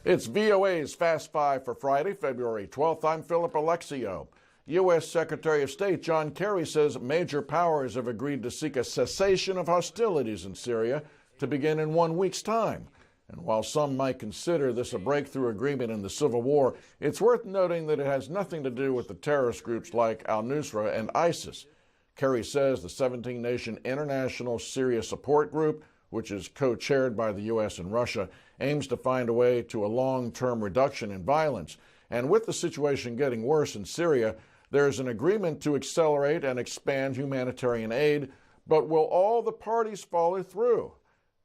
It's VOA's Fast Five for Friday, February 12th. I'm Philip Alexio. U.S. Secretary of State John Kerry says major powers have agreed to seek a cessation of hostilities in Syria to begin in 1 week's time. And while some might consider this a breakthrough agreement in the civil war, it's worth noting that it has nothing to do with the terrorist groups like al-Nusra and ISIS. Kerry says the 17-nation International Syria Support Group, which is co-chaired by the U.S. and Russia, aims to find a way to a long-term reduction in violence. And with the situation getting worse in Syria, there's an agreement to accelerate and expand humanitarian aid, but will all the parties follow through?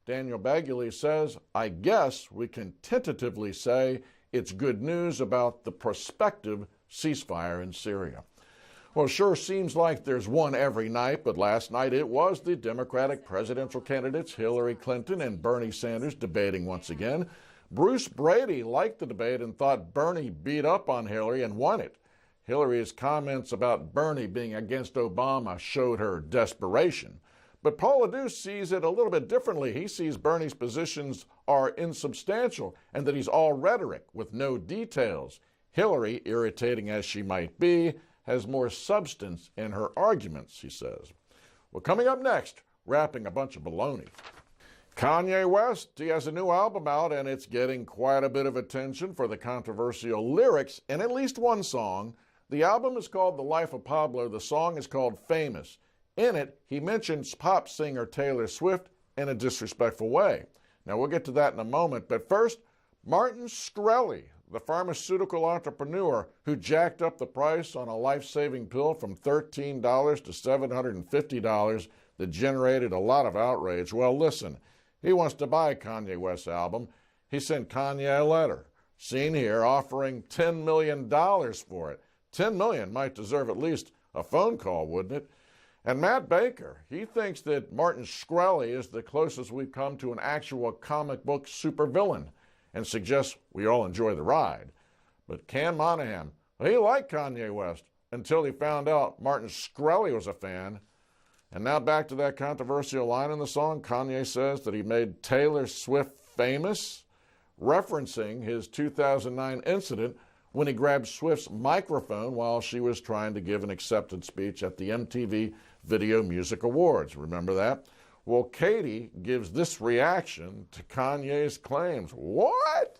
Daniel Bagley says, I guess we can tentatively say it's good news about the prospective ceasefire in Syria. Well, it sure seems like there's one every night, but last night it was the Democratic presidential candidates Hillary Clinton and Bernie Sanders debating once again. Bruce Brady liked the debate and thought Bernie beat up on Hillary and won it. Hillary's comments about Bernie being against Obama showed her desperation. But Paul Aduse sees it a little bit differently. He sees Bernie's positions are insubstantial and that he's all rhetoric with no details. Hillary, irritating as she might be, has more substance in her arguments, he says. Well, coming up next, rapping a bunch of baloney. Kanye West, he has a new album out, and it's getting quite a bit of attention for the controversial lyrics in at least one song. The album is called The Life of Pablo. The song is called Famous. In it, he mentions pop singer Taylor Swift in a disrespectful way. Now, we'll get to that in a moment, but first, Martin Shkreli, the pharmaceutical entrepreneur who jacked up the price on a life-saving pill from $13 to $750 that generated a lot of outrage. Well, listen, he wants to buy Kanye West's album. He sent Kanye a letter, seen here, offering $10 million for it. $10 million might deserve at least a phone call, wouldn't it? And Matt Baker, he thinks that Martin Shkreli is the closest we've come to an actual comic book supervillain, and suggests we all enjoy the ride. But Cam Monahan, he liked Kanye West until he found out Martin Shkreli was a fan. And now back to that controversial line in the song. Kanye says that he made Taylor Swift famous, referencing his 2009 incident when he grabbed Swift's microphone while she was trying to give an acceptance speech at the MTV Video Music Awards. Remember that? Well, Katie gives this reaction to Kanye's claims. What?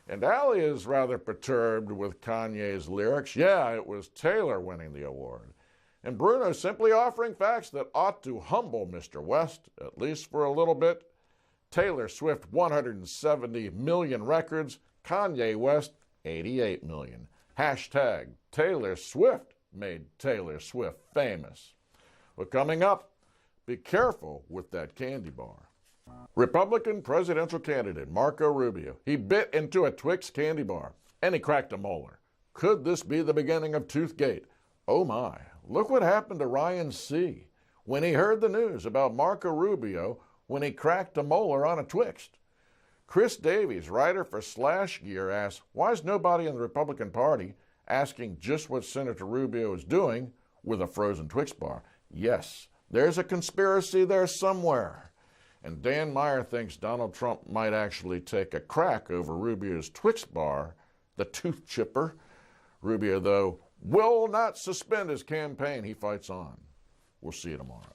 And Allie is rather perturbed with Kanye's lyrics. Yeah, it was Taylor winning the award. And Bruno simply offering facts that ought to humble Mr. West, at least for a little bit. Taylor Swift, 170 million records. Kanye West, 88 million. Hashtag Taylor Swift made Taylor Swift famous. Well, coming up, be careful with that candy bar. Republican presidential candidate Marco Rubio, he bit into a Twix candy bar and he cracked a molar. Could this be the beginning of Toothgate? Oh my, look what happened to Ryan C. when he heard the news about Marco Rubio when he cracked a molar on a Twix. Chris Davies, writer for Slash Gear, asks, why is nobody in the Republican Party asking just what Senator Rubio is doing with a frozen Twix bar? Yes, there's a conspiracy there somewhere. And Dan Meyer thinks Donald Trump might actually take a crack over Rubio's Twix bar, the tooth chipper. Rubio, though, will not suspend his campaign. He fights on. We'll see you tomorrow.